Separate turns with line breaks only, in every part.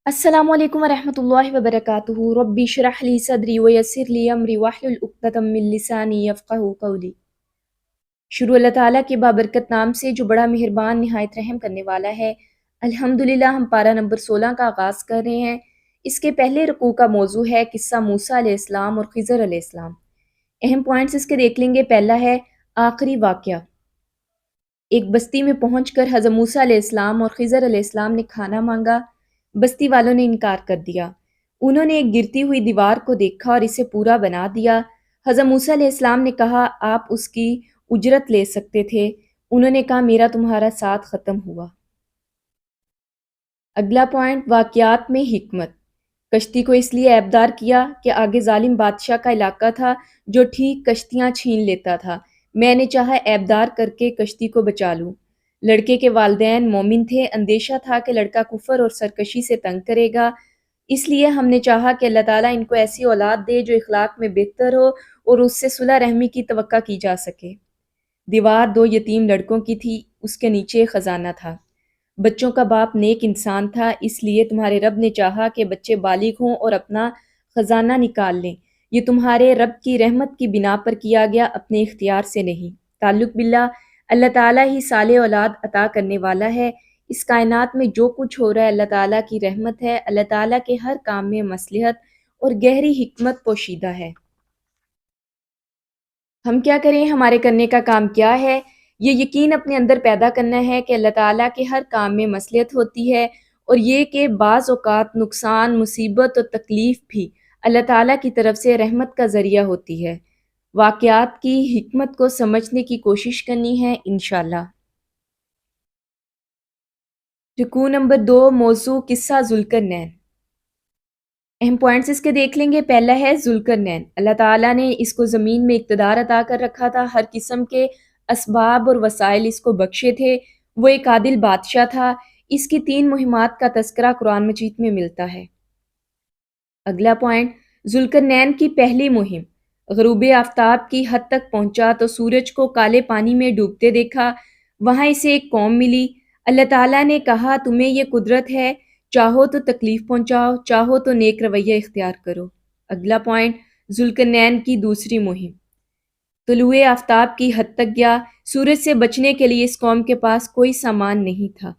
السلام علیکم ورحمۃ اللہ وبرکاتہ ربی اشرح لی صدری ویسر لی امری واحلل عقدۃ من لسانی یفقہوا قولی۔ شروع اللہ تعالیٰ کے بابرکت نام سے جو بڑا مہربان نہایت رحم کرنے والا ہے۔ الحمدللہ ہم پارہ نمبر 16 کا آغاز کر رہے ہیں۔ اس کے پہلے رکوع کا موضوع ہے قصہ موسیٰ علیہ السلام اور خضر علیہ السلام۔ اہم پوائنٹس اس کے دیکھ لیں گے۔ پہلا ہے آخری واقعہ۔ ایک بستی میں پہنچ کر حضرت موسیٰ علیہ السلام اور خضر علیہ السلام نے کھانا مانگا۔ بستی والوں نے انکار کر دیا۔ انہوں نے ایک گرتی ہوئی دیوار کو دیکھا اور اسے پورا بنا دیا۔ حضرت موسیٰ علیہ السلام نے کہا آپ اس کی اجرت لے سکتے تھے۔ انہوں نے کہا میرا تمہارا ساتھ ختم ہوا۔ اگلا پوائنٹ واقعات میں حکمت۔ کشتی کو اس لیے عیبدار کیا کہ آگے ظالم بادشاہ کا علاقہ تھا جو ٹھیک کشتیاں چھین لیتا تھا۔ میں نے چاہا عیبدار کر کے کشتی کو بچا لوں۔ لڑکے کے والدین مومن تھے، اندیشہ تھا کہ لڑکا کفر اور سرکشی سے تنگ کرے گا، اس لیے ہم نے چاہا کہ اللہ تعالیٰ ان کو ایسی اولاد دے جو اخلاق میں بہتر ہو اور اس سے صلح رحمی کی توقع کی جا سکے۔ دیوار 2 یتیم لڑکوں کی تھی، اس کے نیچے خزانہ تھا۔ بچوں کا باپ نیک انسان تھا، اس لیے تمہارے رب نے چاہا کہ بچے بالغ ہوں اور اپنا خزانہ نکال لیں۔ یہ تمہارے رب کی رحمت کی بنا پر کیا گیا، اپنے اختیار سے نہیں۔ تعلق باللہ اللہ تعالیٰ ہی صالح اولاد عطا کرنے والا ہے۔ اس کائنات میں جو کچھ ہو رہا ہے اللہ تعالیٰ کی رحمت ہے۔ اللہ تعالیٰ کے ہر کام میں مصلحت اور گہری حکمت پوشیدہ ہے۔ ہم کیا کریں؟ ہمارے کرنے کا کام کیا ہے؟ یہ یقین اپنے اندر پیدا کرنا ہے کہ اللہ تعالیٰ کے ہر کام میں مصلحت ہوتی ہے، اور یہ کہ بعض اوقات نقصان، مصیبت اور تکلیف بھی اللہ تعالیٰ کی طرف سے رحمت کا ذریعہ ہوتی ہے۔ واقعات کی حکمت کو سمجھنے کی کوشش کرنی ہے انشاءاللہ۔ رکوع نمبر 2 موضوع قصہ ذوالقرنین۔ اہم پوائنٹس اس کے دیکھ لیں گے۔ پہلا ہے ذوالقرنین۔ اللہ تعالیٰ نے اس کو زمین میں اقتدار عطا کر رکھا تھا، ہر قسم کے اسباب اور وسائل اس کو بخشے تھے۔ وہ ایک عادل بادشاہ تھا۔ اس کی 3 مہمات کا تذکرہ قرآن مجید میں ملتا ہے۔ اگلا پوائنٹ ذوالقرنین کی پہلی مہم۔ غروب آفتاب کی حد تک پہنچا تو سورج کو کالے پانی میں ڈوبتے دیکھا، وہاں اسے ایک قوم ملی۔ اللہ تعالیٰ نے کہا تمہیں یہ قدرت ہے، چاہو تو تکلیف پہنچاؤ، چاہو تو نیک رویہ اختیار کرو۔ اگلا پوائنٹ ذوالقرنین کی دوسری مہم۔ طلوع آفتاب کی حد تک گیا، سورج سے بچنے کے لیے اس قوم کے پاس کوئی سامان نہیں تھا۔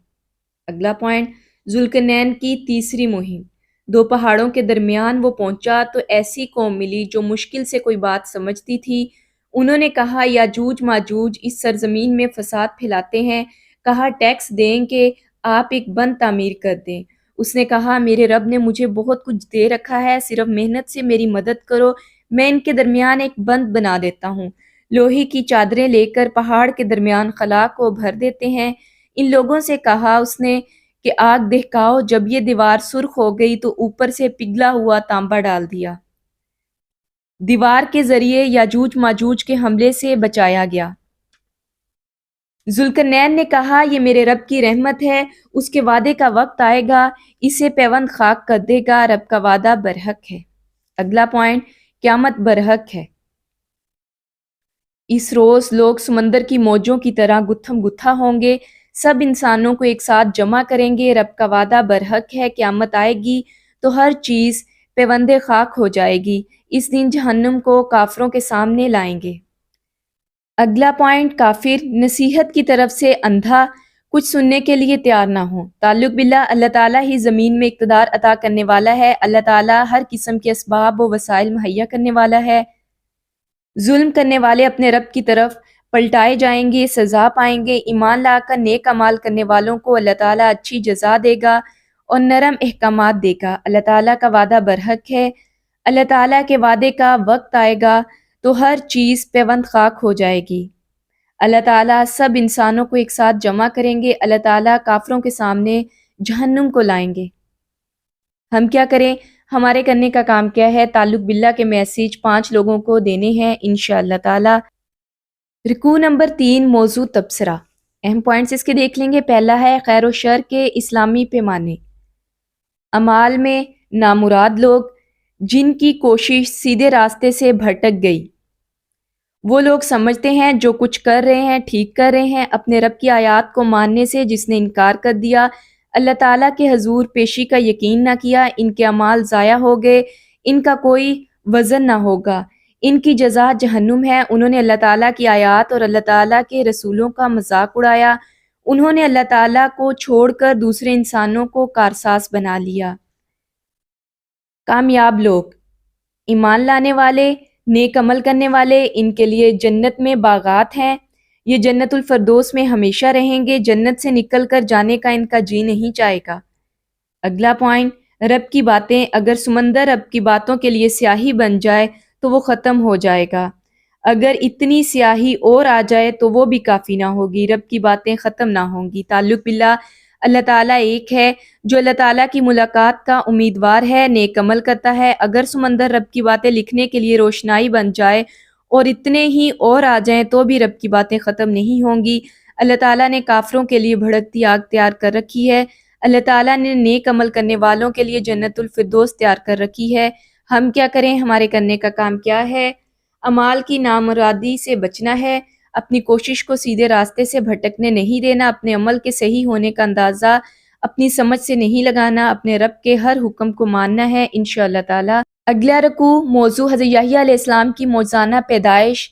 اگلا پوائنٹ ذوالقرنین کی تیسری مہم۔ 2 پہاڑوں کے درمیان وہ پہنچا تو ایسی قوم ملی جو مشکل سے کوئی بات سمجھتی تھی۔ انہوں نے کہا یاجوج ماجوج اس سرزمین میں فساد پھیلاتے ہیں، کہا ٹیکس دیں کہ آپ ایک بند تعمیر کر دیں۔ اس نے کہا میرے رب نے مجھے بہت کچھ دے رکھا ہے، صرف محنت سے میری مدد کرو، میں ان کے درمیان ایک بند بنا دیتا ہوں۔ لوہے کی چادریں لے کر پہاڑ کے درمیان خلا کو بھر دیتے ہیں۔ ان لوگوں سے کہا اس نے کہ آگ دہکاؤ، جب یہ دیوار سرخ ہو گئی تو اوپر سے پگھلا ہوا تانبا ڈال دیا۔ دیوار کے ذریعے یاجوج ماجوج کے حملے سے بچایا گیا۔ ذوالقرنین نے کہا یہ میرے رب کی رحمت ہے، اس کے وعدے کا وقت آئے گا، اسے پیوند خاک کر دے گا، رب کا وعدہ برحق ہے۔ اگلا پوائنٹ قیامت برحق ہے۔ اس روز لوگ سمندر کی موجوں کی طرح گتھم گتھا ہوں گے، سب انسانوں کو ایک ساتھ جمع کریں گے، رب کا وعدہ برحق ہے، قیامت آئے گی تو ہر چیز پیوند خاک ہو جائے گی، اس دن جہنم کو کافروں کے سامنے لائیں گے۔ اگلا پوائنٹ کافر نصیحت کی طرف سے اندھا، کچھ سننے کے لیے تیار نہ ہو۔ تعلق باللہ اللہ تعالیٰ ہی زمین میں اقتدار عطا کرنے والا ہے۔ اللہ تعالیٰ ہر قسم کے اسباب و وسائل مہیا کرنے والا ہے۔ ظلم کرنے والے اپنے رب کی طرف پلٹائے جائیں گے، سزا پائیں گے۔ ایمان لا کر نیک اعمال کرنے والوں کو اللہ تعالیٰ اچھی جزا دے گا اور نرم احکامات دے گا۔ اللہ تعالیٰ کا وعدہ برحق ہے۔ اللہ تعالیٰ کے وعدے کا وقت آئے گا تو ہر چیز پیوند خاک ہو جائے گی۔ اللہ تعالیٰ سب انسانوں کو ایک ساتھ جمع کریں گے۔ اللہ تعالیٰ کافروں کے سامنے جہنم کو لائیں گے۔ ہم کیا کریں؟ ہمارے کرنے کا کام کیا ہے؟ تعلق باللہ کے میسیج 5 لوگوں کو دینے ہیں انشاءاللہ تعالیٰ۔ رکوع نمبر 3 موضوع تبصرہ۔ اہم پوائنٹس اس کے دیکھ لیں گے۔ پہلا ہے خیر و شر کے اسلامی پیمانے۔ اعمال میں نامراد لوگ جن کی کوشش سیدھے راستے سے بھٹک گئی۔ وہ لوگ سمجھتے ہیں جو کچھ کر رہے ہیں ٹھیک کر رہے ہیں، اپنے رب کی آیات کو ماننے سے جس نے انکار کر دیا۔ اللہ تعالیٰ کے حضور پیشی کا یقین نہ کیا، ان کے اعمال ضائع ہو گئے، ان کا کوئی وزن نہ ہوگا، ان کی جزا جہنم ہے۔ انہوں نے اللہ تعالیٰ کی آیات اور اللہ تعالیٰ کے رسولوں کا مذاق اڑایا، انہوں نے اللہ تعالیٰ کو چھوڑ کر دوسرے انسانوں کو کارساز بنا لیا۔ کامیاب لوگ، ایمان لانے والے، نیک عمل کرنے والے، ان کے لیے جنت میں باغات ہیں، یہ جنت الفردوس میں ہمیشہ رہیں گے، جنت سے نکل کر جانے کا ان کا جی نہیں چاہے گا۔ اگلا پوائنٹ، رب کی باتیں، اگر سمندر رب کی باتوں کے لیے سیاہی بن جائے تو وہ ختم ہو جائے گا، اگر اتنی سیاہی اور آ جائے تو وہ بھی کافی نہ ہوگی، رب کی باتیں ختم نہ ہوں گی۔ تعلق باللہ، اللہ تعالیٰ ایک ہے، جو اللہ تعالیٰ کی ملاقات کا امیدوار ہے، نیک عمل کرتا ہے، اگر سمندر رب کی باتیں لکھنے کے لیے روشنائی بن جائے اور اتنے ہی اور آ جائیں تو بھی رب کی باتیں ختم نہیں ہوں گی۔ اللہ تعالیٰ نے کافروں کے لیے بھڑکتی آگ تیار کر رکھی ہے، اللہ تعالیٰ نے نیک عمل کرنے والوں کے لیے جنت الفردوس تیار کر رکھی ہے۔ ہم کیا کریں؟ ہمارے کرنے کا کام کیا ہے؟ اعمال کی نامرادی سے بچنا ہے، اپنی کوشش کو سیدھے راستے سے بھٹکنے نہیں دینا، اپنے عمل کے صحیح ہونے کا اندازہ اپنی سمجھ سے نہیں لگانا، اپنے رب کے ہر حکم کو ماننا ہے انشاءاللہ تعالی۔ اگلا رکوع، موضوع حضرت یحییٰ علیہ السلام کی موجزانہ پیدائش۔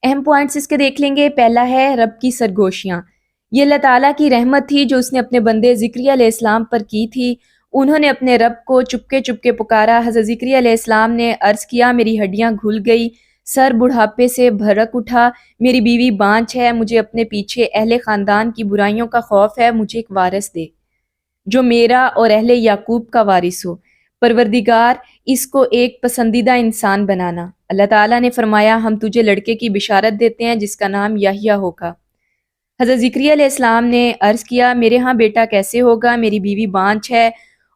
اہم پوائنٹس اس کے دیکھ لیں گے۔ پہلا ہے رب کی سرگوشیاں، یہ اللہ تعالیٰ کی رحمت تھی جو اس نے اپنے بندے زکریا علیہ السلام پر کی تھی۔ انہوں نے اپنے رب کو چپکے چپکے پکارا۔ حضرت زکریا علیہ السلام نے عرض کیا، میری ہڈیاں گھل گئی، سر بڑھاپے سے بھرک اٹھا، میری بیوی بانجھ ہے، مجھے اپنے پیچھے اہل خاندان کی برائیوں کا خوف ہے، مجھے ایک وارث دے جو میرا اور اہل یعقوب کا وارث ہو۔ پروردگار، اس کو ایک پسندیدہ انسان بنانا۔ اللہ تعالیٰ نے فرمایا، ہم تجھے لڑکے کی بشارت دیتے ہیں جس کا نام یحییٰ ہوگا۔ حضرت زکریا علیہ السلام نے عرض کیا، میرے ہاں بیٹا کیسے ہوگا، میری بیوی بانجھ ہے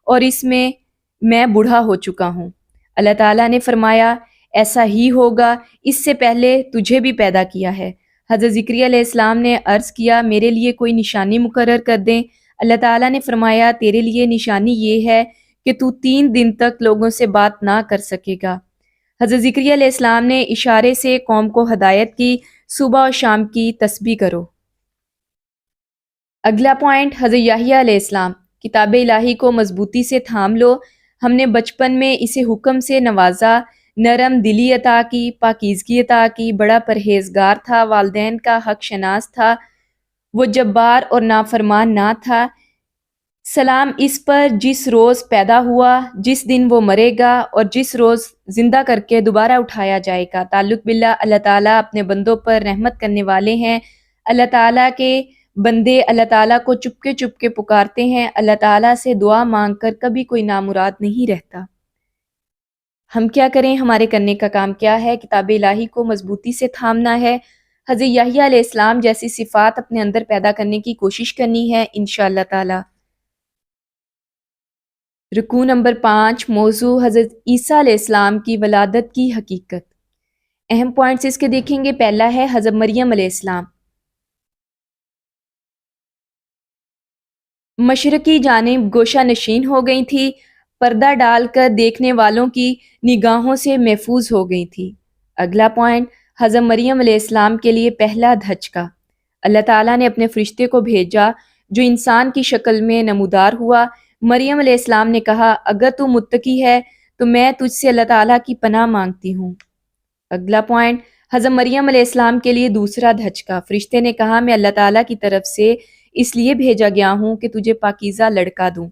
اور اس میں بوڑھا ہو چکا ہوں۔ اللہ تعالیٰ نے فرمایا، ایسا ہی ہوگا، اس سے پہلے تجھے بھی پیدا کیا ہے۔ حضرت زکریا علیہ السلام نے عرض کیا، میرے لیے کوئی نشانی مقرر کر دیں۔ اللہ تعالیٰ نے فرمایا، تیرے لیے نشانی یہ ہے کہ تو 3 دن تک لوگوں سے بات نہ کر سکے گا۔ حضرت زکریا علیہ السلام نے اشارے سے قوم کو ہدایت کی، صبح اور شام کی تسبیح کرو۔ اگلا پوائنٹ، حضرت یحییٰ علیہ السلام، کتاب الہی کو مضبوطی سے تھام لو۔ ہم نے بچپن میں اسے حکم سے نوازا، نرم دلی عطا کی، پاکیزگی عطا کی، بڑا پرہیزگار تھا، والدین کا حق شناس تھا، وہ جبار اور نافرمان نہ تھا۔ سلام اس پر جس روز پیدا ہوا، جس دن وہ مرے گا اور جس روز زندہ کر کے دوبارہ اٹھایا جائے گا۔ تعلق باللہ، اللہ تعالیٰ اپنے بندوں پر رحمت کرنے والے ہیں۔ اللہ تعالیٰ کے بندے اللہ تعالیٰ کو چپکے چپکے پکارتے ہیں، اللہ تعالیٰ سے دعا مانگ کر کبھی کوئی نامراد نہیں رہتا۔ ہم کیا کریں؟ ہمارے کرنے کا کام کیا ہے؟ کتاب الہی کو مضبوطی سے تھامنا ہے، حضرت یحییٰ علیہ السلام جیسی صفات اپنے اندر پیدا کرنے کی کوشش کرنی ہے انشاءاللہ تعالی۔ رکوع نمبر 5، موضوع حضرت عیسیٰ علیہ السلام کی ولادت کی حقیقت۔ اہم پوائنٹس اس کے دیکھیں گے۔ پہلا ہے حضرت مریم علیہ السلام، مشرقی جانب گوشہ نشین ہو گئی تھی، پردہ ڈال کر دیکھنے والوں کی نگاہوں سے محفوظ ہو گئی تھی۔ اگلا پوائنٹ، حضرت مریم علیہ السلام کے لیے پہلا دھچکا۔ اللہ تعالیٰ نے اپنے فرشتے کو بھیجا جو انسان کی شکل میں نمودار ہوا۔ مریم علیہ السلام نے کہا، اگر تو متقی ہے تو میں تجھ سے اللہ تعالیٰ کی پناہ مانگتی ہوں۔ اگلا پوائنٹ، حضرت مریم علیہ السلام کے لیے دوسرا دھچکا۔ فرشتے نے کہا، میں اللہ تعالیٰ کی طرف سے اس لیے بھیجا گیا ہوں کہ تجھے پاکیزہ لڑکا دوں۔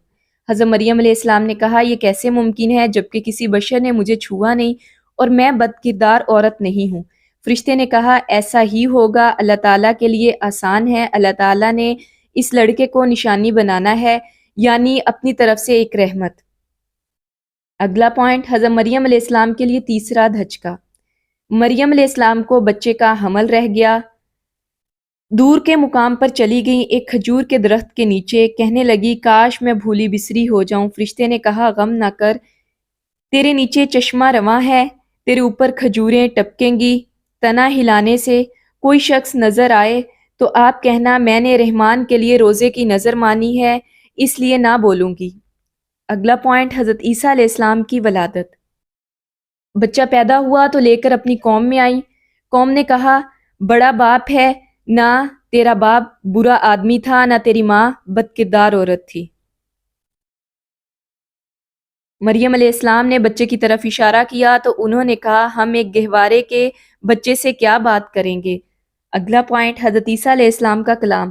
حضرت مریم علیہ السلام نے کہا، یہ کیسے ممکن ہے جبکہ کسی بشر نے مجھے چھوا نہیں اور میں بد کردار عورت نہیں ہوں۔ فرشتے نے کہا، ایسا ہی ہوگا، اللہ تعالیٰ کے لیے آسان ہے، اللہ تعالیٰ نے اس لڑکے کو نشانی بنانا ہے، یعنی اپنی طرف سے ایک رحمت۔ اگلا پوائنٹ، حضرت مریم علیہ السلام کے لیے تیسرا دھچکا۔ مریم علیہ السلام کو بچے کا حمل رہ گیا، دور کے مقام پر چلی گئی، ایک کھجور کے درخت کے نیچے، کہنے لگی، کاش میں بھولی بسری ہو جاؤں۔ فرشتے نے کہا، غم نہ کر، تیرے نیچے چشمہ رواں ہے، تیرے اوپر کھجوریں ٹپکیں گی، تنا ہلانے سے کوئی شخص نظر آئے تو آپ کہنا، میں نے رحمان کے لیے روزے کی نظر مانی ہے، اس لیے نہ بولوں گی۔ اگلا پوائنٹ، حضرت عیسیٰ علیہ السلام کی ولادت۔ بچہ پیدا ہوا تو لے کر اپنی قوم میں آئی۔ قوم نے کہا، بڑا باپ ہے، نہ تیرا باپ برا آدمی تھا، نہ تیری ماں بد کردار عورت تھی۔ مریم علیہ السلام نے بچے کی طرف اشارہ کیا تو انہوں نے کہا ہم ایک گہوارے کے بچے سے کیا بات کریں گے۔ اگلا پوائنٹ حضرت عیسیٰ علیہ السلام کا کلام۔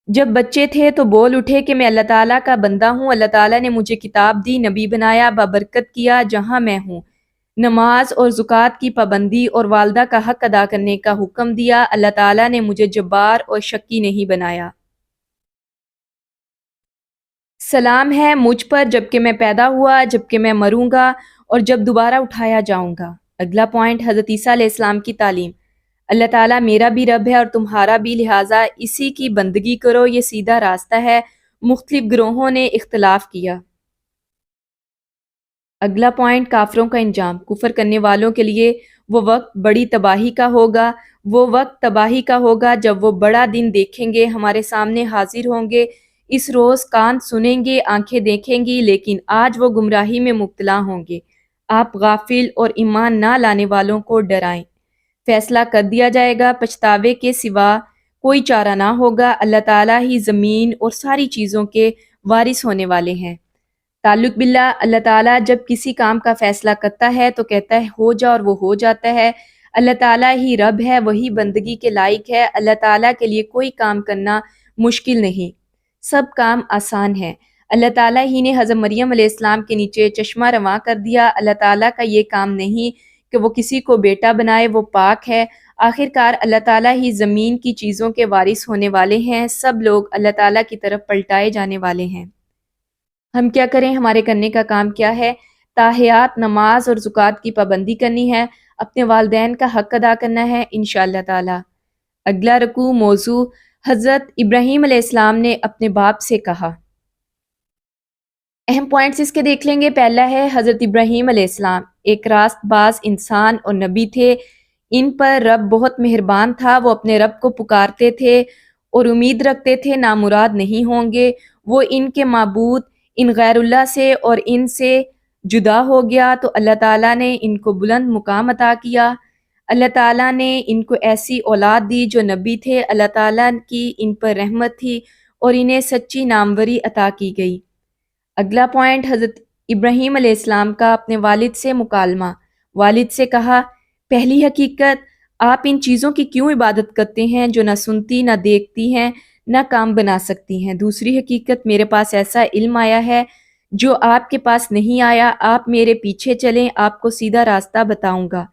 جب بچے تھے تو بول اٹھے کہ میں اللہ تعالیٰ کا بندہ ہوں، اللہ تعالیٰ نے مجھے کتاب دی، نبی بنایا، بابرکت کیا جہاں میں ہوں، نماز اور زکوٰۃ کی پابندی اور والدہ کا حق ادا کرنے کا حکم دیا، اللہ تعالیٰ نے مجھے جبار اور شکی نہیں بنایا۔ سلام ہے مجھ پر جبکہ میں پیدا ہوا، جبکہ میں مروں گا اور جب دوبارہ اٹھایا جاؤں گا۔ اگلا پوائنٹ حضرت عیسیٰ علیہ السلام کی تعلیم۔ اللہ تعالیٰ میرا بھی رب ہے اور تمہارا بھی، لہٰذا اسی کی بندگی کرو، یہ سیدھا راستہ ہے، مختلف گروہوں نے اختلاف کیا۔ اگلا پوائنٹ کافروں کا انجام۔ کفر کرنے والوں کے لیے وہ وقت بڑی تباہی کا ہوگا، وہ وقت تباہی کا ہوگا جب وہ بڑا دن دیکھیں گے، ہمارے سامنے حاضر ہوں گے، اس روز کان سنیں گے، آنکھیں دیکھیں گی، لیکن آج وہ گمراہی میں مبتلا ہوں گے۔ آپ غافل اور ایمان نہ لانے والوں کو ڈرائیں۔ فیصلہ کر دیا جائے گا، پچھتاوے کے سوا کوئی چارہ نہ ہوگا، اللہ تعالیٰ ہی زمین اور ساری چیزوں کے وارث ہونے والے ہیں۔ تعلق باللہ، اللہ تعالیٰ جب کسی کام کا فیصلہ کرتا ہے تو کہتا ہے ہو جا اور وہ ہو جاتا ہے۔ اللہ تعالیٰ ہی رب ہے، وہی بندگی کے لائق ہے، اللہ تعالیٰ کے لیے کوئی کام کرنا مشکل نہیں، سب کام آسان ہے۔ اللہ تعالیٰ ہی نے حضرت مریم علیہ السلام کے نیچے چشمہ رواں کر دیا، اللہ تعالیٰ کا یہ کام نہیں کہ وہ کسی کو بیٹا بنائے، وہ پاک ہے۔ آخرکار اللہ تعالیٰ ہی زمین کی چیزوں کے وارث ہونے والے ہیں، سب لوگ اللہ تعالیٰ کی طرف پلٹائے جانے والے ہیں۔ ہم کیا کریں، ہمارے کرنے کا کام کیا ہے؟ تاحیات نماز اور زکوٰۃ کی پابندی کرنی ہے، اپنے والدین کا حق ادا کرنا ہے انشاءاللہ تعالی۔ اگلا رکوع موضوع حضرت ابراہیم علیہ السلام نے اپنے باپ سے کہا۔ اہم پوائنٹس اس کے دیکھ لیں گے۔ پہلا ہے حضرت ابراہیم علیہ السلام ایک راست باز انسان اور نبی تھے، ان پر رب بہت مہربان تھا، وہ اپنے رب کو پکارتے تھے اور امید رکھتے تھے نامراد نہیں ہوں گے، وہ ان کے معبود ان غیر اللہ سے اور ان سے جدا ہو گیا تو اللہ تعالیٰ نے ان کو بلند مقام عطا کیا، اللہ تعالیٰ نے ان کو ایسی اولاد دی جو نبی تھے، اللہ تعالیٰ کی ان پر رحمت تھی اور انہیں سچی ناموری عطا کی گئی۔ اگلا پوائنٹ حضرت ابراہیم علیہ السلام کا اپنے والد سے مکالمہ۔ والد سے کہا، پہلی حقیقت آپ ان چیزوں کی کیوں عبادت کرتے ہیں جو نہ سنتی نہ دیکھتی ہیں نہ کام بنا سکتی ہیں؟ دوسری حقیقت میرے پاس ایسا علم آیا ہے جو آپ کے پاس نہیں آیا، آپ میرے پیچھے چلیں، آپ کو سیدھا راستہ بتاؤں گا۔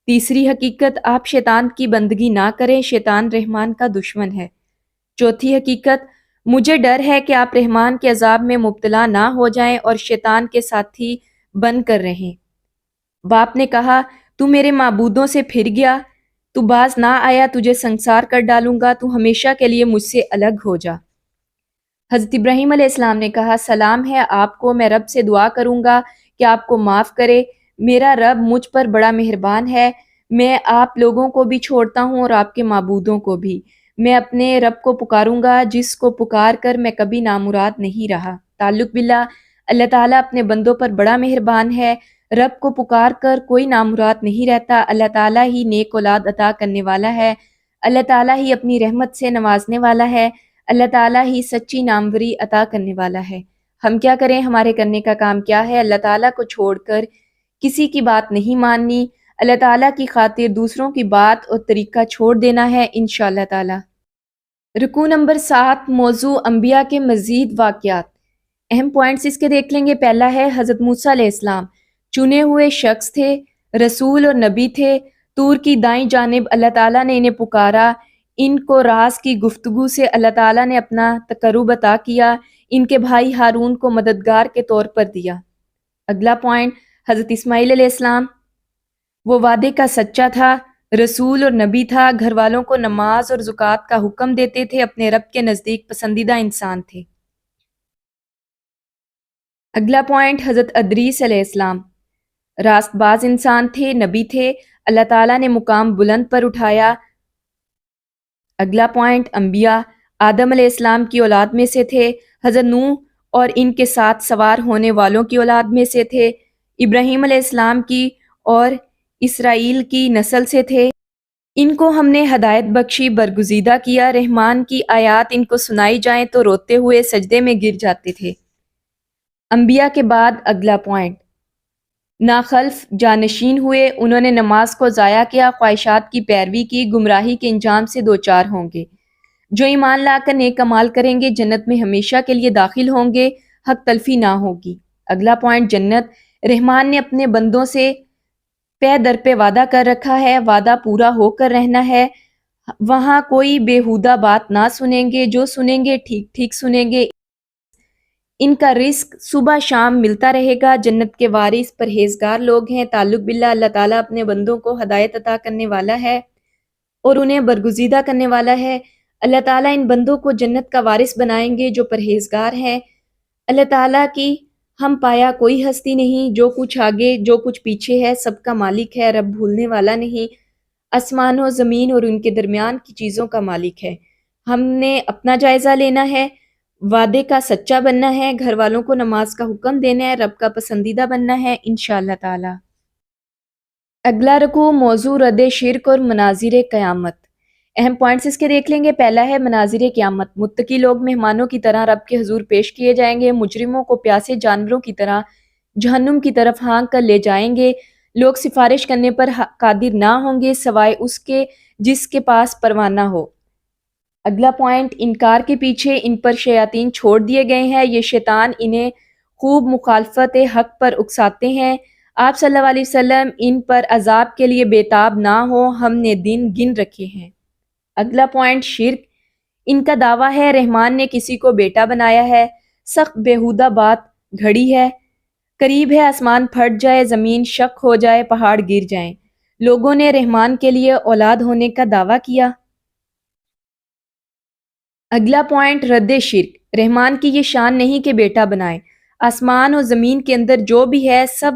تیسری حقیقت آپ شیطان کی بندگی نہ کریں، شیطان رحمان کا دشمن ہے۔ چوتھی حقیقت مجھے ڈر ہے کہ آپ رحمان کے عذاب میں مبتلا نہ ہو جائیں اور شیطان کے ساتھی بن کر رہیں۔ باپ نے کہا، تو میرے معبودوں سے پھر گیا، تو باز نہ آیا، تجھے سنسار کر ڈالوں گا، تو ہمیشہ کے لیے مجھ سے الگ ہو جا۔ حضرت ابراہیم علیہ السلام نے کہا، سلام ہے آپ کو، میں رب سے دعا کروں گا کہ آپ کو معاف کرے، میرا رب مجھ پر بڑا مہربان ہے، میں آپ لوگوں کو بھی چھوڑتا ہوں اور آپ کے معبودوں کو بھی، میں اپنے رب کو پکاروں گا جس کو پکار کر میں کبھی نامراد نہیں رہا۔ تعلق باللہ، اللہ تعالیٰ اپنے بندوں پر بڑا مہربان ہے، رب کو پکار کر کوئی نامراد نہیں رہتا، اللہ تعالیٰ ہی نیک اولاد عطا کرنے والا ہے، اللہ تعالیٰ ہی اپنی رحمت سے نوازنے والا ہے، اللہ تعالیٰ ہی سچی ناموری عطا کرنے والا ہے۔ ہم کیا کریں، ہمارے کرنے کا کام کیا ہے؟ اللہ تعالیٰ کو چھوڑ کر کسی کی بات نہیں ماننی، اللہ تعالیٰ کی خاطر دوسروں کی بات اور طریقہ چھوڑ دینا ہے انشاءاللہ تعالیٰ۔ رکوع نمبر 7 موضوع انبیاء کے مزید واقعات۔ اہم پوائنٹس اس کے دیکھ لیں گے۔ پہلا ہے حضرت موسیٰ علیہ السلام چنے ہوئے شخص تھے، رسول اور نبی تھے، طور کی دائیں جانب اللہ تعالیٰ نے انہیں پکارا، ان کو راز کی گفتگو سے اللہ تعالیٰ نے اپنا تقرب عطا کیا، ان کے بھائی ہارون کو مددگار کے طور پر دیا۔ اگلا پوائنٹ حضرت اسماعیل علیہ السلام، وہ وعدے کا سچا تھا، رسول اور نبی تھا، گھر والوں کو نماز اور زکوٰۃ کا حکم دیتے تھے، اپنے رب کے نزدیک پسندیدہ انسان تھے۔ اگلا پوائنٹ حضرت ادریس علیہ السلام، راست باز انسان تھے، نبی تھے، اللہ تعالیٰ نے مقام بلند پر اٹھایا۔ اگلا پوائنٹ انبیاء، آدم علیہ السلام کی اولاد میں سے تھے، حضرت نوح اور ان کے ساتھ سوار ہونے والوں کی اولاد میں سے تھے، ابراہیم علیہ السلام کی اور اسرائیل کی نسل سے تھے، ان کو ہم نے ہدایت بخشی، برگزیدہ کیا، رحمان کی آیات ان کو سنائی جائیں تو روتے ہوئے سجدے میں گر جاتے تھے۔ انبیاء کے بعد اگلا پوائنٹ، ناخلف جانشین ہوئے، انہوں نے نماز کو ضائع کیا، خواہشات کی پیروی کی، گمراہی کے انجام سے دوچار ہوں گے۔ جو ایمان لا کر نیک اعمال کریں گے جنت میں ہمیشہ کے لیے داخل ہوں گے، حق تلفی نہ ہوگی۔ اگلا پوائنٹ، جنت، رحمان نے اپنے بندوں سے پے در پہ وعدہ کر رکھا ہے، وعدہ پورا ہو کر رہنا ہے، وہاں کوئی بیہودہ بات نہ سنیں گے، جو سنیں گے ٹھیک ٹھیک سنیں گے، ان کا رزق صبح شام ملتا رہے گا۔ جنت کے وارث پرہیزگار لوگ ہیں۔ تعلق باللہ، اللہ تعالیٰ اپنے بندوں کو ہدایت عطا کرنے والا ہے اور انہیں برگزیدہ کرنے والا ہے۔ اللہ تعالیٰ ان بندوں کو جنت کا وارث بنائیں گے جو پرہیزگار ہیں۔ اللہ تعالیٰ کی ہم پایا کوئی ہستی نہیں، جو کچھ آگے جو کچھ پیچھے ہے سب کا مالک ہے، رب بھولنے والا نہیں، آسمان و زمین اور ان کے درمیان کی چیزوں کا مالک ہے۔ ہم نے اپنا جائزہ لینا ہے، وعدے کا سچا بننا ہے، گھر والوں کو نماز کا حکم دینا ہے، رب کا پسندیدہ بننا ہے انشاءاللہ تعالی۔ اگلا رکوع، موضوع رد شرک اور مناظر قیامت۔ اہم پوائنٹس اس کے دیکھ لیں گے۔ پہلا ہے مناظر قیامت، متقی لوگ مہمانوں کی طرح رب کے حضور پیش کیے جائیں گے، مجرموں کو پیاسے جانوروں کی طرح جہنم کی طرف ہانک کر لے جائیں گے۔ لوگ سفارش کرنے پر قادر نہ ہوں گے سوائے اس کے جس کے پاس پروانہ ہو۔ اگلا پوائنٹ، انکار کے پیچھے ان پر شیاطین چھوڑ دیے گئے ہیں، یہ شیطان انہیں خوب مخالفت حق پر اکساتے ہیں۔ آپ صلی اللہ علیہ وسلم ان پر عذاب کے لیے بےتاب نہ ہو، ہم نے دن گن رکھے ہیں۔ اگلا پوائنٹ، شرک، ان کا دعویٰ ہے رحمان نے کسی کو بیٹا بنایا ہے، سخت بیہودہ بات گھڑی ہے، قریب ہے آسمان پھٹ جائے، زمین شق ہو جائے، پہاڑ گر جائیں۔ لوگوں نے رحمان کے لیے اولاد ہونے کا دعویٰ کیا۔ اگلا پوائنٹ، رد شرک، رحمان کی یہ شان نہیں کہ بیٹا بنائے، آسمان اور زمین کے اندر جو بھی ہے سب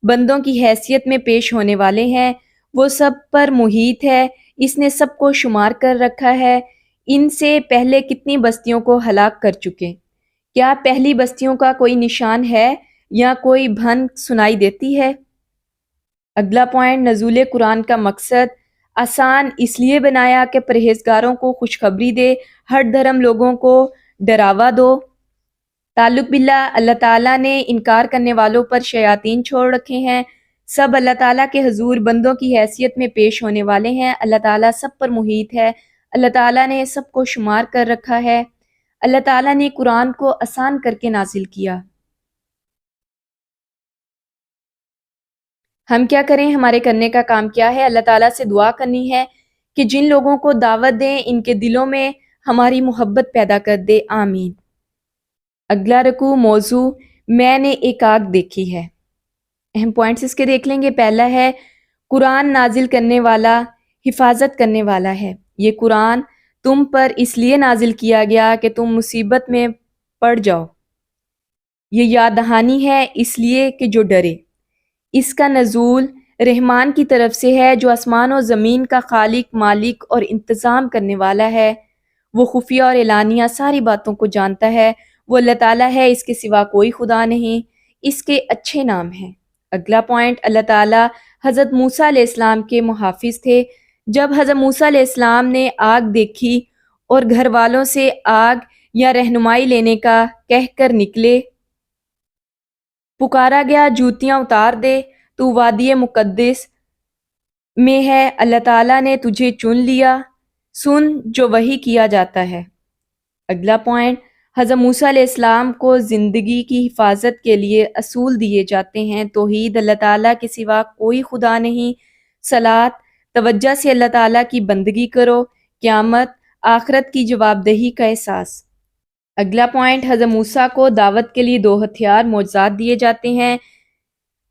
بندوں کی حیثیت میں پیش ہونے والے ہیں، وہ سب پر محیط ہے، اس نے سب کو شمار کر رکھا ہے۔ ان سے پہلے کتنی بستیوں کو ہلاک کر چکے، کیا پہلی بستیوں کا کوئی نشان ہے یا کوئی بھن سنائی دیتی ہے؟ اگلا پوائنٹ، نزول قرآن کا مقصد، آسان اس لیے بنایا کہ پرہیزگاروں کو خوشخبری دے، ہر دھرم لوگوں کو ڈراوا دو۔ تعلق باللہ، اللہ تعالیٰ نے انکار کرنے والوں پر شیاطین چھوڑ رکھے ہیں، سب اللہ تعالیٰ کے حضور بندوں کی حیثیت میں پیش ہونے والے ہیں، اللہ تعالیٰ سب پر محیط ہے، اللہ تعالیٰ نے سب کو شمار کر رکھا ہے، اللہ تعالیٰ نے قرآن کو آسان کر کے نازل کیا۔ ہم کیا کریں، ہمارے کرنے کا کام کیا ہے؟ اللہ تعالیٰ سے دعا کرنی ہے کہ جن لوگوں کو دعوت دیں ان کے دلوں میں ہماری محبت پیدا کر دے، آمین۔ اگلا رکوع، موضوع میں نے ایک آگ دیکھی ہے۔ اہم پوائنٹس اس کے دیکھ لیں گے۔ پہلا ہے قرآن نازل کرنے والا حفاظت کرنے والا ہے، یہ قرآن تم پر اس لیے نازل کیا گیا کہ تم مصیبت میں پڑ جاؤ، یہ یاد دہانی ہے اس لیے کہ جو ڈرے۔ اس کا نزول رحمان کی طرف سے ہے جو آسمان و زمین کا خالق، مالک اور انتظام کرنے والا ہے، وہ خفیہ اور اعلانیہ ساری باتوں کو جانتا ہے، وہ اللہ تعالیٰ ہے، اس کے سوا کوئی خدا نہیں، اس کے اچھے نام ہیں۔ اگلا پوائنٹ، اللہ تعالیٰ حضرت موسیٰ علیہ السلام کے محافظ تھے۔ جب حضرت موسیٰ علیہ السلام نے آگ دیکھی اور گھر والوں سے آگ یا رہنمائی لینے کا کہہ کر نکلے، پکارا گیا جوتیاں اتار دے، تو وادی مقدس میں ہے، اللہ تعالیٰ نے تجھے چن لیا، سن جو وحی کیا جاتا ہے۔ اگلا پوائنٹ، حضرت موسیٰ علیہ السلام کو زندگی کی حفاظت کے لیے اصول دیے جاتے ہیں، توحید، اللہ تعالیٰ کے سوا کوئی خدا نہیں، صلاۃ، توجہ سے اللہ تعالیٰ کی بندگی کرو، قیامت، آخرت کی جواب دہی کا احساس۔ اگلا پوائنٹ، حضرت موسیٰ کو دعوت کے لیے 2 ہتھیار معجزات دیے جاتے ہیں،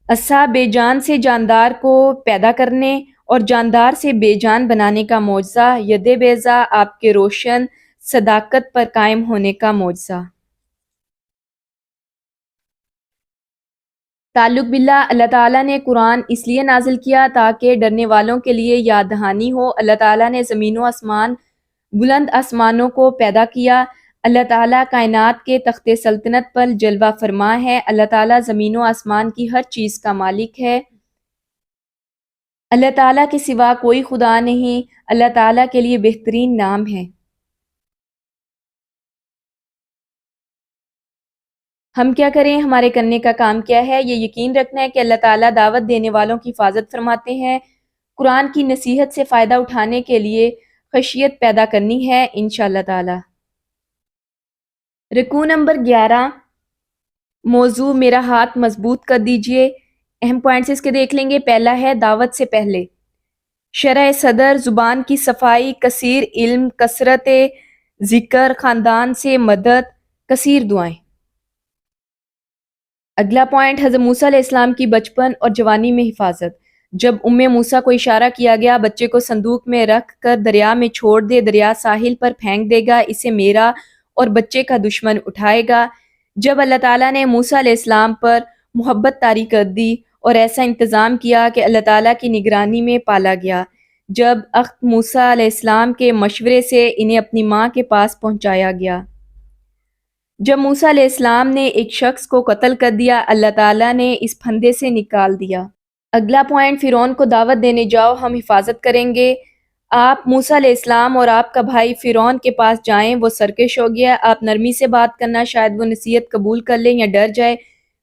عصا بے جان سے جاندار کو پیدا کرنے اور جاندار سے بے جان بنانے کا معجزہ، ید بیضا آپ کے روشن صداقت پر قائم ہونے کا معجزہ۔ تعلق باللہ، اللہ تعالیٰ نے قرآن اس لیے نازل کیا تاکہ ڈرنے والوں کے لیے یاد دہانی ہو۔ اللہ تعالیٰ نے زمین و آسمان، بلند آسمانوں کو پیدا کیا، اللہ تعالیٰ کائنات کے تخت سلطنت پر جلوہ فرما ہے، اللہ تعالیٰ زمین و آسمان کی ہر چیز کا مالک ہے، اللہ تعالیٰ کے سوا کوئی خدا نہیں، اللہ تعالیٰ کے لیے بہترین نام ہے۔ ہم کیا کریں، ہمارے کرنے کا کام کیا ہے؟ یہ یقین رکھنا ہے کہ اللہ تعالیٰ دعوت دینے والوں کی حفاظت فرماتے ہیں۔ قرآن کی نصیحت سے فائدہ اٹھانے کے لیے خشیت پیدا کرنی ہے انشاءاللہ تعالیٰ۔ رکوع نمبر 11، موضوع میرا ہاتھ مضبوط کر دیجئے۔ اہم پوائنٹس اس کے دیکھ لیں گے۔ پہلا ہے دعوت سے پہلے شرح صدر، زبان کی صفائی، کثیر علم، کثرت ذکر، خاندان سے مدد، کثیر دعائیں۔ اگلا پوائنٹ حضرت موسیٰ علیہ السلام کی بچپن اور جوانی میں حفاظت۔ جب موسیٰ کو اشارہ کیا گیا بچے کو صندوق میں رکھ کر دریا میں چھوڑ دے، دریا ساحل پر پھینک دے گا، اسے میرا اور بچے کا دشمن اٹھائے گا۔ جب اللہ تعالیٰ نے موسیٰ علیہ السلام پر محبت طاری کر دی اور ایسا انتظام کیا کہ اللہ تعالیٰ کی نگرانی میں پالا گیا، جب اخت موسیٰ علیہ السلام کے مشورے سے انہیں اپنی ماں کے پاس پہنچایا گیا۔ جب موسیٰ علیہ السلام نے ایک شخص کو قتل کر دیا، اللہ تعالیٰ نے اس پھندے سے نکال دیا۔ اگلا پوائنٹ فرعون کو دعوت دینے جاؤ، ہم حفاظت کریں گے۔ آپ موسیٰ علیہ السلام اور آپ کا بھائی فرعون کے پاس جائیں، وہ سرکش ہو گیا، آپ نرمی سے بات کرنا، شاید وہ نصیحت قبول کر لے یا ڈر جائے۔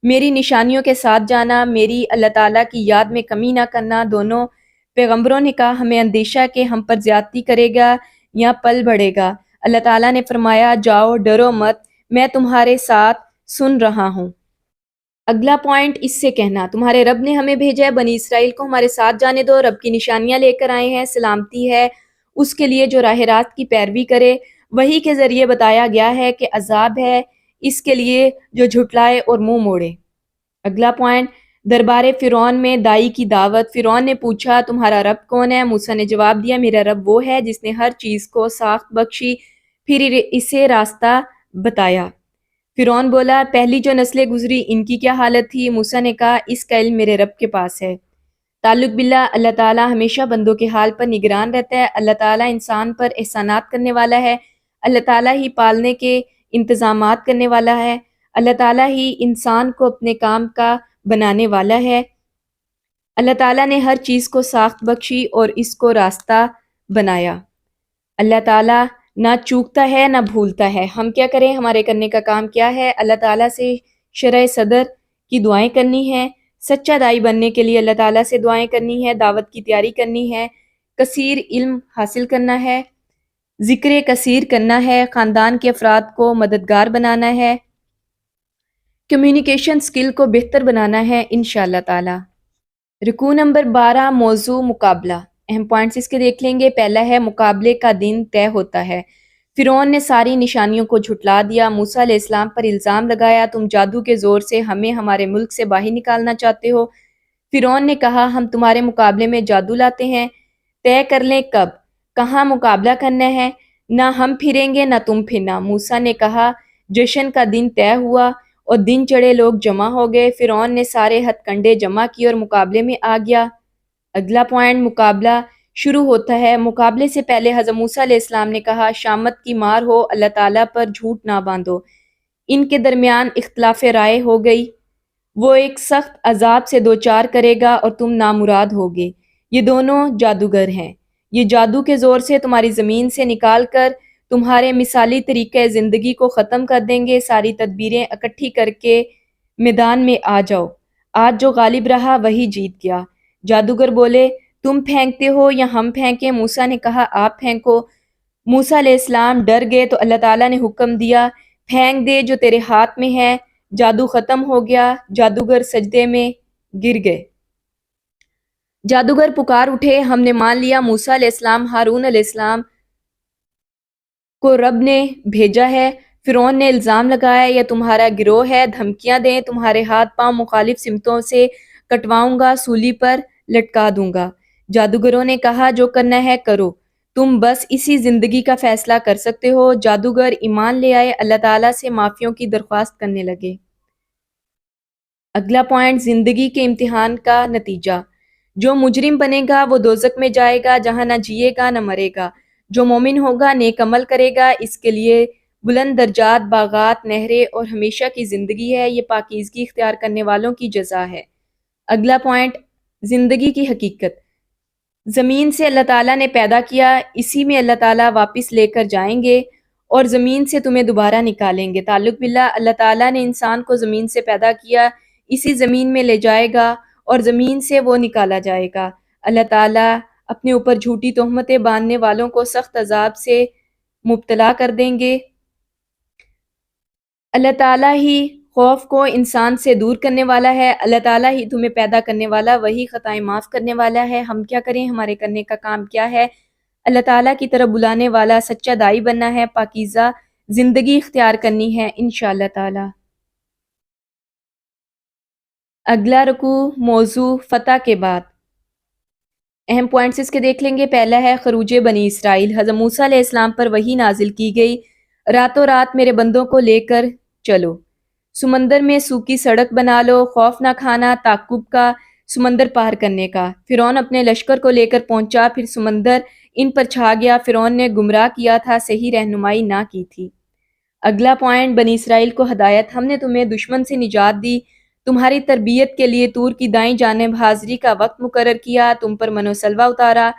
میری نشانیوں کے ساتھ جانا، میری اللہ تعالیٰ کی یاد میں کمی نہ کرنا۔ دونوں پیغمبروں نے کہا ہمیں اندیشہ کہ ہم پر زیادتی کرے گا یا پل بڑھے گا۔ اللہ تعالیٰ نے فرمایا جاؤ، ڈرو مت، میں تمہارے ساتھ سن رہا ہوں۔ اگلا پوائنٹ اس سے کہنا، تمہارے رب نے ہمیں بھیجا ہے، بنی اسرائیل کو ہمارے ساتھ جانے دو، رب کی نشانیاں لے کر آئے ہیں، سلامتی ہے اس کے لیے جو راہ راست کی پیروی کرے۔ وحی کے ذریعے بتایا گیا ہے کہ عذاب ہے اس کے لیے جو جھٹلائے اور منہ موڑے۔ اگلا پوائنٹ دربار فرعون میں دائی کی دعوت۔ فرعون نے پوچھا تمہارا رب کون ہے؟ موسیٰ نے جواب دیا میرا رب وہ ہے جس نے ہر چیز کو ساخت بخشی پھر اسے راستہ بتایا۔ فرعون بولا پہلی جو نسلیں گزری ان کی کیا حالت تھی؟ موسیٰ نے کہا اس کا علم میرے رب کے پاس ہے۔ تعلق باللہ، اللہ تعالیٰ ہمیشہ بندوں کے حال پر نگران رہتا ہے۔ اللہ تعالیٰ انسان پر احسانات کرنے والا ہے۔ اللہ تعالیٰ ہی پالنے کے انتظامات کرنے والا ہے۔ اللہ تعالیٰ ہی انسان کو اپنے کام کا بنانے والا ہے۔ اللہ تعالیٰ نے ہر چیز کو ساخت بخشی اور اس کو راستہ بنایا۔ اللہ تعالیٰ نہ چوکتا ہے نہ بھولتا ہے۔ ہم کیا کریں؟ ہمارے کرنے کا کام کیا ہے؟ اللہ تعالیٰ سے شرح صدر کی دعائیں کرنی ہے، سچا دائی بننے کے لیے اللہ تعالیٰ سے دعائیں کرنی ہے، دعوت کی تیاری کرنی ہے، کثیر علم حاصل کرنا ہے، ذکر کثیر کرنا ہے، خاندان کے افراد کو مددگار بنانا ہے، کمیونیکیشن سکل کو بہتر بنانا ہے انشاءاللہ تعالیٰ۔ رکوع نمبر 12، موضوع مقابلہ۔ اہم پوائنٹس اس کے دیکھ لیں گے۔ پہلا ہے مقابلے کا دن طے ہوتا ہے۔ فرعون نے ساری نشانیوں کو جھٹلا دیا، موسیٰ علیہ السلام پر الزام لگایا تم جادو کے زور سے ہمیں ہمارے ملک سے باہر نکالنا چاہتے ہو۔ فرعون نے کہا ہم تمہارے مقابلے میں جادو لاتے ہیں، طے کر لیں کب، کہاں مقابلہ کرنا ہے، نہ ہم پھریں گے نہ تم پھرنا۔ موسیٰ نے کہا جشن کا دن طے ہوا اور دن چڑھے لوگ جمع ہو گئے، فرعون نے سارے ہتھ کنڈے جمع کیے اور مقابلے میں آ گیا۔ اگلا پوائنٹ مقابلہ شروع ہوتا ہے۔ مقابلے سے پہلے حضرت موسیٰ علیہ السلام نے کہا شامت کی مار ہو، اللہ تعالیٰ پر جھوٹ نہ باندھو۔ ان کے درمیان اختلاف رائے ہو گئی، وہ ایک سخت عذاب سے دوچار کرے گا اور تم نامراد ہوگے۔ یہ دونوں جادوگر ہیں، یہ جادو کے زور سے تمہاری زمین سے نکال کر تمہارے مثالی طریقہ زندگی کو ختم کر دیں گے۔ ساری تدبیریں اکٹھی کر کے میدان میں آ جاؤ، آج جو غالب رہا وہی جیت گیا۔ جادوگر بولے تم پھینکتے ہو یا ہم پھینکیں؟ موسیٰ نے کہا آپ پھینکو۔ موسیٰ علیہ السلام ڈر گئے تو اللہ تعالیٰ نے حکم دیا پھینک دے جو تیرے ہاتھ میں ہے۔ جادو ختم ہو گیا، جادوگر سجدے میں گر گئے۔ جادوگر پکار اٹھے ہم نے مان لیا موسیٰ علیہ السلام ہارون علیہ السلام کو رب نے بھیجا ہے۔ فرعون نے الزام لگایا یہ تمہارا گروہ ہے، دھمکیاں دیں تمہارے ہاتھ پاؤں مخالف سمتوں سے کٹواؤں گا، سولی پر لٹکا دوں گا۔ جادوگروں نے کہا جو کرنا ہے کرو، تم بس اسی زندگی کا فیصلہ کر سکتے ہو۔ جادوگر ایمان لے آئے، اللہ تعالیٰ سے معافیوں کی درخواست کرنے لگے۔ اگلا پوائنٹ زندگی کے امتحان کا نتیجہ۔ جو مجرم بنے گا وہ دوزخ میں جائے گا جہاں نہ جیے گا نہ مرے گا۔ جو مومن ہوگا نیک عمل کرے گا، اس کے لیے بلند درجات، باغات، نہریں اور ہمیشہ کی زندگی ہے، یہ پاکیزگی اختیار کرنے والوں کی جزا ہے۔ اگلا پوائنٹ زندگی کی حقیقت۔ زمین سے اللہ تعالیٰ نے پیدا کیا، اسی میں اللہ تعالیٰ واپس لے کر جائیں گے اور زمین سے تمہیں دوبارہ نکالیں گے۔ تعلق باللہ، اللہ تعالیٰ نے انسان کو زمین سے پیدا کیا، اسی زمین میں لے جائے گا اور زمین سے وہ نکالا جائے گا۔ اللہ تعالیٰ اپنے اوپر جھوٹی تہمتیں باندھنے والوں کو سخت عذاب سے مبتلا کر دیں گے۔ اللہ تعالیٰ ہی خوف کو انسان سے دور کرنے والا ہے، اللہ تعالیٰ ہی تمہیں پیدا کرنے والا، وہی خطائیں معاف کرنے والا ہے۔ ہم کیا کریں، ہمارے کرنے کا کام کیا ہے؟ اللہ تعالیٰ کی طرف بلانے والا سچا داعی بننا ہے، پاکیزہ زندگی اختیار کرنی ہے انشاءاللہ تعالی۔ اگلا رکوع موضوع فتح کے بعد۔ اہم پوائنٹس اس کے دیکھ لیں گے۔ پہلا ہے خروج بنی اسرائیل۔ حضرت موسیٰ علیہ السلام پر وحی نازل کی گئی، راتوں رات میرے بندوں کو لے کر چلو، سمندر میں سوکھی سڑک بنا لو، خوف نہ کھانا تعقب کا سمندر پار کرنے کا۔ فرعون اپنے لشکر کو لے کر پہنچا، پھر سمندر ان پر چھا گیا۔ فرعون نے گمراہ کیا تھا، صحیح رہنمائی نہ کی تھی۔ اگلا پوائنٹ، بنی اسرائیل کو ہدایت۔ ہم نے تمہیں دشمن سے نجات دی، تمہاری تربیت کے لیے طور کی دائیں جانب حاضری کا وقت مقرر کیا، تم پر من و سلوہ اتارا،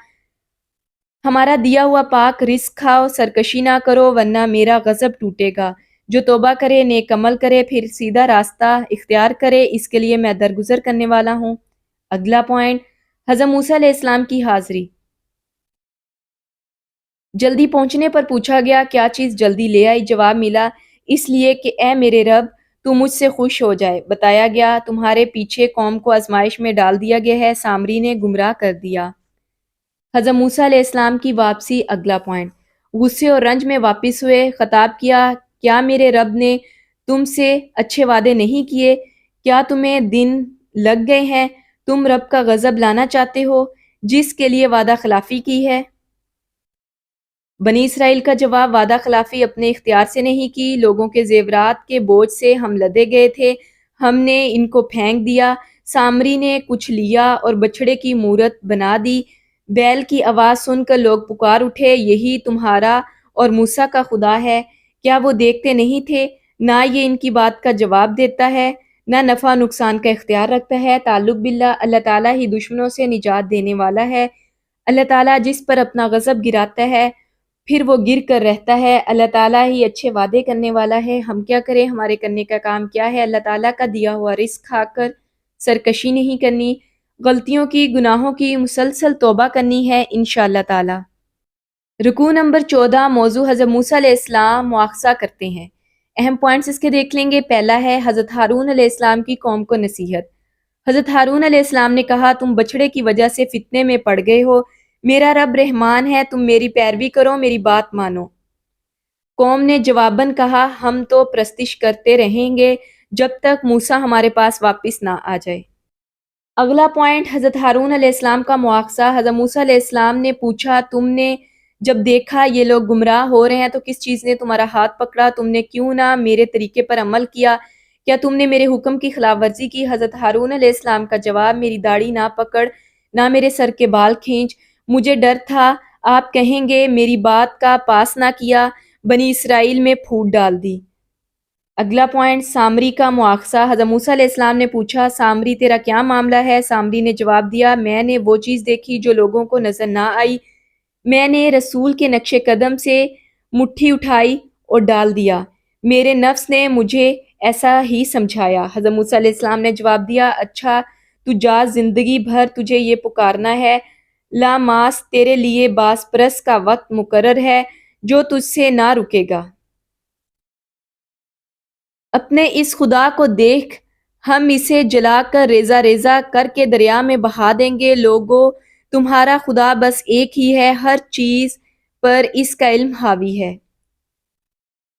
ہمارا دیا ہوا پاک رزق کھاؤ، سرکشی نہ کرو ورنہ میرا غضب ٹوٹے گا۔ جو توبہ کرے، نیک عمل کرے، پھر سیدھا راستہ اختیار کرے، اس کے لیے میں درگزر کرنے والا ہوں۔ اگلا پوائنٹ، حضرت موسیٰ علیہ السلام کی حاضری۔ جلدی پہنچنے پر پوچھا گیا کیا چیز جلدی لے آئی؟ جواب ملا اس لیے کہ اے میرے رب تو مجھ سے خوش ہو جائے۔ بتایا گیا تمہارے پیچھے قوم کو آزمائش میں ڈال دیا گیا ہے، سامری نے گمراہ کر دیا۔ حضرت موسیٰ علیہ السلام کی واپسی۔ اگلا پوائنٹ، غصے اور رنج میں واپس ہوئے، خطاب کیا کیا میرے رب نے تم سے اچھے وعدے نہیں کیے؟ کیا تمہیں دن لگ گئے ہیں؟ تم رب کا غضب لانا چاہتے ہو جس کے لیے وعدہ خلافی کی ہے؟ بنی اسرائیل کا جواب، وعدہ خلافی اپنے اختیار سے نہیں کی، لوگوں کے زیورات کے بوجھ سے ہم لدے گئے تھے، ہم نے ان کو پھینک دیا، سامری نے کچھ لیا اور بچھڑے کی مورت بنا دی۔ بیل کی آواز سن کر لوگ پکار اٹھے، یہی تمہارا اور موسیٰ کا خدا ہے، کیا وہ دیکھتے نہیں تھے؟ نہ یہ ان کی بات کا جواب دیتا ہے، نہ نفع نقصان کا اختیار رکھتا ہے۔ تعلق باللہ، اللہ تعالیٰ ہی دشمنوں سے نجات دینے والا ہے۔ اللہ تعالیٰ جس پر اپنا غضب گراتا ہے پھر وہ گر کر رہتا ہے۔ اللہ تعالیٰ ہی اچھے وعدے کرنے والا ہے۔ ہم کیا کریں، ہمارے کرنے کا کام کیا ہے؟ اللہ تعالیٰ کا دیا ہوا رزق کھا کر سرکشی نہیں کرنی، غلطیوں کی، گناہوں کی مسلسل توبہ کرنی ہے انشاءاللہ تعالیٰ۔ رکوع نمبر 14، موضوع حضرت موسیٰ علیہ السلام مواخذہ کرتے ہیں۔ اہم پوائنٹس اس کے دیکھ لیں گے۔ پہلا ہے حضرت ہارون علیہ السلام کی قوم کو نصیحت۔ حضرت ہارون علیہ السلام نے کہا تم بچھڑے کی وجہ سے فتنے میں پڑ گئے ہو، میرا رب رحمان ہے، تم میری پیروی کرو، میری بات مانو۔ قوم نے جواباً کہا ہم تو پرستش کرتے رہیں گے جب تک موسیٰ ہمارے پاس واپس نہ آ جائے۔ اگلا پوائنٹ، حضرت ہارون علیہ السلام کا مواخذہ۔ حضرت موسیٰ علیہ السلام نے پوچھا تم نے جب دیکھا یہ لوگ گمراہ ہو رہے ہیں تو کس چیز نے تمہارا ہاتھ پکڑا؟ تم نے کیوں نہ میرے طریقے پر عمل کیا؟ کیا تم نے میرے حکم کی خلاف ورزی کی؟ حضرت ہارون علیہ السلام کا جواب، میری داڑھی نہ پکڑ، نہ میرے سر کے بال کھینچ، مجھے ڈر تھا آپ کہیں گے میری بات کا پاس نہ کیا، بنی اسرائیل میں پھوٹ ڈال دی۔ اگلا پوائنٹ، سامری کا مواخذہ۔ حضرت موسیٰ علیہ السلام نے پوچھا سامری تیرا کیا معاملہ ہے؟ سامری نے جواب دیا میں نے وہ چیز دیکھی جو لوگوں کو نظر نہ آئی، میں نے رسول کے نقش قدم سے مٹھی اٹھائی اور ڈال دیا، میرے نفس نے مجھے ایسا ہی سمجھایا۔ حضرت موسیٰ علیہ السلام نے جواب دیا اچھا تو جا، زندگی بھر تجھے یہ پکارنا ہے، لاماس تیرے لیے باز پرس کا وقت مقرر ہے جو تجھ سے نہ رکے گا۔ اپنے اس خدا کو دیکھ، ہم اسے جلا کر ریزہ ریزہ کر کے دریا میں بہا دیں گے۔ لوگوں تمہارا خدا بس ایک ہی ہے، ہر چیز پر اس کا علم حاوی ہے۔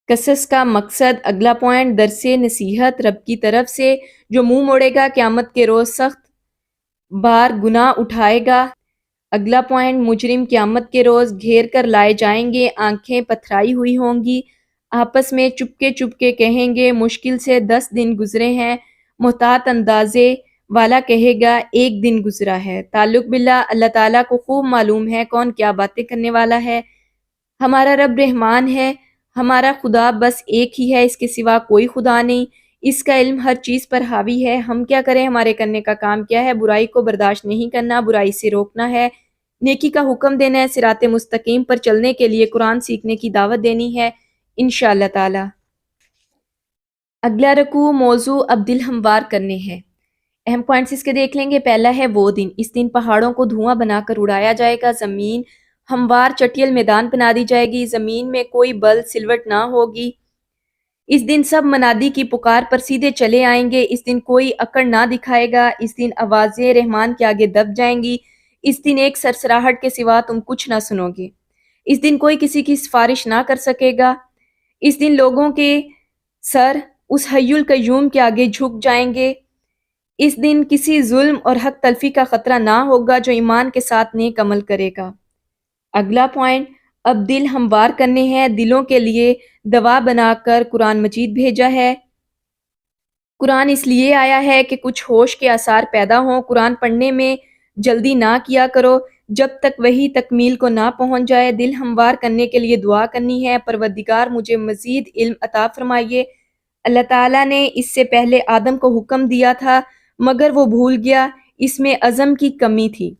قصص کا مقصد۔ اگلا پوائنٹ، درس نصیحت رب کی طرف سے، جو منہ موڑے گا قیامت کے روز سخت بار گناہ اٹھائے گا۔ اگلا پوائنٹ، مجرم قیامت کے روز گھیر کر لائے جائیں گے، آنکھیں پتھرائی ہوئی ہوں گی، آپس میں چپکے کہیں گے مشکل سے 10 دن گزرے ہیں، محتاط اندازے والا کہے گا ایک دن گزرا ہے۔ تعلق باللہ، اللہ تعالیٰ کو خوب معلوم ہے کون کیا باتیں کرنے والا ہے۔ ہمارا رب رحمان ہے، ہمارا خدا بس ایک ہی ہے، اس کے سوا کوئی خدا نہیں، اس کا علم ہر چیز پر حاوی ہے۔ ہم کیا کریں، ہمارے کرنے کا کام کیا ہے؟ برائی کو برداشت نہیں کرنا، برائی سے روکنا ہے، نیکی کا حکم دینا ہے، صراط مستقیم پر چلنے کے لیے قرآن سیکھنے کی دعوت دینی ہے، انشاءاللہ تعالی۔ اگلا رکوع موضوع اب دل ہموار کرنے ہیں۔ اہم پوائنٹس اس کے دیکھ لیں گے۔ پہلا ہے وہ دن، اس دن پہاڑوں کو دھواں بنا کر اڑایا جائے گا، زمین ہموار چٹیل میدان بنا دی جائے گی، زمین میں کوئی بل سلوٹ نہ ہوگی۔ اس دن سب منادی کی پکار پر سیدھے چلے آئیں گے، اس دن کوئی اکڑ نہ دکھائے گا، اس دن آوازیں رحمان کے آگے دب جائیں گی، اس دن ایک سرسراہٹ کے سوا تم کچھ نہ سنو گے، اس دن کوئی کسی کی سفارش نہ کر سکے گا، اس دن لوگوں کے سر اس حی القیوم کے آگے جھک جائیں گے، اس دن کسی ظلم اور حق تلفی کا خطرہ نہ ہوگا جو ایمان کے ساتھ نیک عمل کرے گا۔ اگلا پوائنٹ، اب دل ہموار کرنے ہیں، دلوں کے لیے دوا بنا کر قرآن مجید بھیجا ہے۔ قرآن اس لیے آیا ہے کہ کچھ ہوش کے آثار پیدا ہوں۔ قرآن پڑھنے میں جلدی نہ کیا کرو جب تک وحی تکمیل کو نہ پہنچ جائے۔ دل ہموار کرنے کے لیے دعا کرنی ہے، پروردگار مجھے مزید علم عطا فرمائیے۔ اللہ تعالیٰ نے اس سے پہلے آدم کو حکم دیا تھا مگر وہ بھول گیا، اس میں عزم کی کمی تھی۔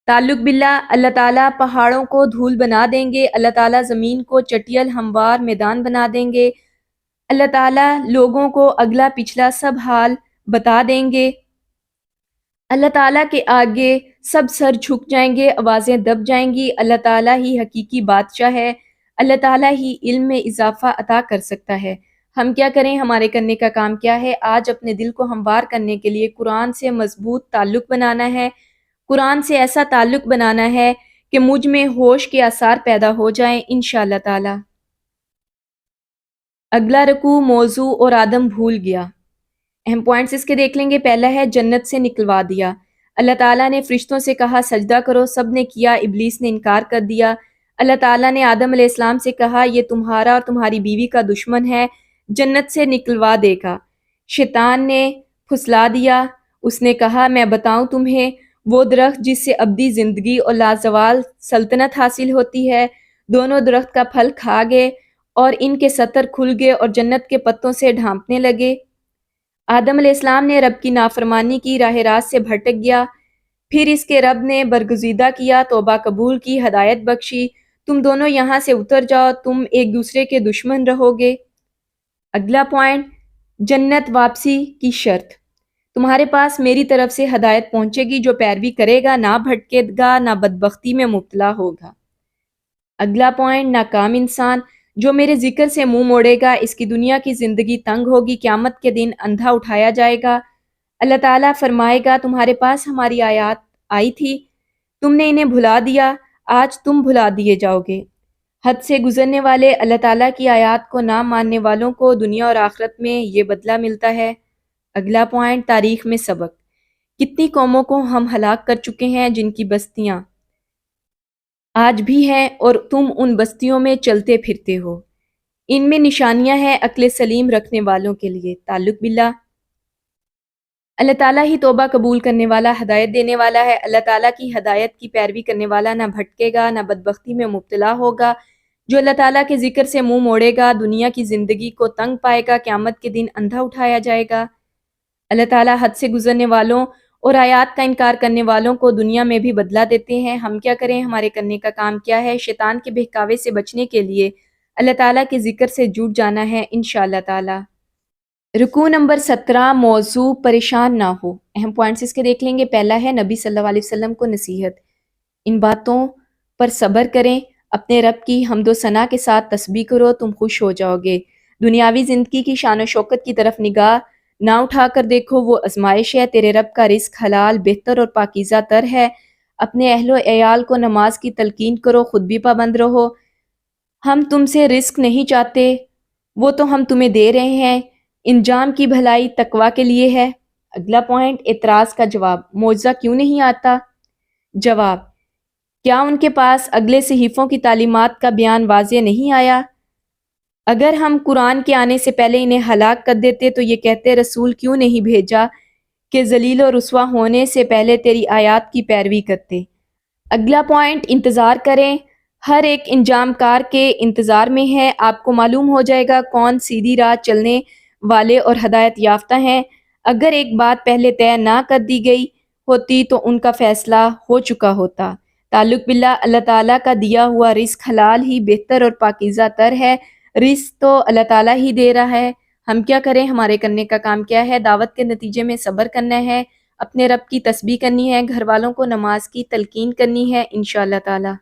تعلق باللہ، اللہ تعالیٰ پہاڑوں کو دھول بنا دیں گے، اللہ تعالیٰ زمین کو چٹیل ہموار میدان بنا دیں گے، اللہ تعالیٰ لوگوں کو اگلا پچھلا سب حال بتا دیں گے، اللہ تعالیٰ کے آگے سب سر جھک جائیں گے، آوازیں دب جائیں گی، اللہ تعالیٰ ہی حقیقی بادشاہ ہے، اللہ تعالیٰ ہی علم میں اضافہ عطا کر سکتا ہے۔ ہم کیا کریں؟ ہمارے کرنے کا کام کیا ہے؟ آج اپنے دل کو ہموار کرنے کے لیے قرآن سے مضبوط تعلق بنانا ہے، قرآن سے ایسا تعلق بنانا ہے کہ مجھ میں ہوش کے آثار پیدا ہو جائیں انشاءاللہ تعالی۔ اگلا رکوع موضوع اور آدم بھول گیا۔ اہم پوائنٹس اس کے دیکھ لیں گے۔ پہلا ہے جنت سے نکلوا دیا۔ اللہ تعالیٰ نے فرشتوں سے کہا سجدہ کرو، سب نے کیا، ابلیس نے انکار کر دیا۔ اللہ تعالیٰ نے آدم علیہ السلام سے کہا یہ تمہارا اور تمہاری بیوی کا دشمن ہے، جنت سے نکلوا دے گا۔ شیطان نے پھسلا دیا، اس نے کہا میں بتاؤں تمہیں وہ درخت جس سے ابدی زندگی اور لازوال سلطنت حاصل ہوتی ہے۔ دونوں درخت کا پھل کھا گئے اور ان کے ستر کھل گئے اور جنت کے پتوں سے ڈھانپنے لگے۔ آدم علیہ السلام نے رب کی نافرمانی کی، راہ راست سے بھٹک گیا، پھر اس کے رب نے برگزیدہ کیا، توبہ قبول کی، ہدایت بخشی، تم دونوں یہاں سے اتر جاؤ، تم ایک دوسرے کے دشمن رہو گے۔ اگلا پوائنٹ، جنت واپسی کی شرط۔ تمہارے پاس میری طرف سے ہدایت پہنچے گی، جو پیروی کرے گا نہ بھٹکے گا نہ بدبختی میں مبتلا ہوگا۔ اگلا پوائنٹ، ناکام انسان جو میرے ذکر سے منہ موڑے گا اس کی دنیا کی زندگی تنگ ہوگی، قیامت کے دن اندھا اٹھایا جائے گا۔ اللہ تعالیٰ فرمائے گا تمہارے پاس ہماری آیات آئی تھی، تم نے انہیں بھلا دیا، آج تم بھلا دیے جاؤ گے۔ حد سے گزرنے والے اللہ تعالیٰ کی آیات کو نہ ماننے والوں کو دنیا اور آخرت میں یہ بدلہ ملتا ہے۔ اگلا پوائنٹ، تاریخ میں سبق۔ کتنی قوموں کو ہم ہلاک کر چکے ہیں جن کی بستیاں آج بھی ہیں اور تم ان بستیوں میں چلتے پھرتے ہو۔ ان میں نشانیاں ہیں عقل سلیم رکھنے والوں کے لیے۔ تعلق باللہ، اللہ تعالیٰ ہی توبہ قبول کرنے والا، ہدایت دینے والا ہے۔ اللہ تعالیٰ کی ہدایت کی پیروی کرنے والا نہ بھٹکے گا نہ بدبختی میں مبتلا ہوگا۔ جو اللہ تعالیٰ کے ذکر سے منہ موڑے گا دنیا کی زندگی کو تنگ پائے گا، قیامت کے دن اندھا اٹھایا جائے گا۔ اللہ تعالیٰ حد سے گزرنے والوں اور آیات کا انکار کرنے والوں کو دنیا میں بھی بدلہ دیتے ہیں۔ ہم کیا کریں؟ ہمارے کرنے کا کام کیا ہے؟ شیطان کے بہکاوے سے بچنے کے لیے اللہ تعالیٰ کے ذکر سے جڑ جانا ہے انشاءاللہ تعالیٰ۔ رکوع نمبر 17 موضوع پریشان نہ ہو۔ اہم پوائنٹس اس کے دیکھ لیں گے۔ پہلا ہے نبی صلی اللہ علیہ وسلم کو نصیحت، ان باتوں پر صبر کریں، اپنے رب کی حمد و ثنا کے ساتھ تسبیح کرو، تم خوش ہو جاؤ گے۔ دنیاوی زندگی کی شان و شوکت کی طرف نگاہ نہ اٹھا کر دیکھو، وہ آزمائش ہے۔ تیرے رب کا رزق حلال، بہتر اور پاکیزہ تر ہے۔ اپنے اہل و عیال کو نماز کی تلقین کرو، خود بھی پابند رہو۔ ہم تم سے رزق نہیں چاہتے، وہ تو ہم تمہیں دے رہے ہیں، انجام کی بھلائی تقویٰ کے لیے ہے۔ اگلا پوائنٹ، اعتراض کا جواب۔ معجزہ کیوں نہیں آتا؟ جواب، کیا ان کے پاس اگلے صحیفوں کی تعلیمات کا بیان واضح نہیں آیا؟ اگر ہم قرآن کے آنے سے پہلے انہیں ہلاک کر دیتے تو یہ کہتے رسول کیوں نہیں بھیجا کہ ذلیل و رسوا ہونے سے پہلے تیری آیات کی پیروی کرتے۔ اگلا پوائنٹ، انتظار کریں، ہر ایک انجام کار کے انتظار میں ہے۔ آپ کو معلوم ہو جائے گا کون سیدھی راہ چلنے والے اور ہدایت یافتہ ہیں۔ اگر ایک بات پہلے طے نہ کر دی گئی ہوتی تو ان کا فیصلہ ہو چکا ہوتا۔ تعلق باللہ اللہ تعالیٰ کا دیا ہوا رزق حلال ہی بہتر اور پاکیزہ تر ہے۔ رزق تو اللہ تعالیٰ ہی دے رہا ہے، ہم کیا کریں؟ ہمارے کرنے کا کام کیا ہے؟ دعوت کے نتیجے میں صبر کرنا ہے، اپنے رب کی تسبیح کرنی ہے، گھر والوں کو نماز کی تلقین کرنی ہے انشاءاللہ تعالیٰ۔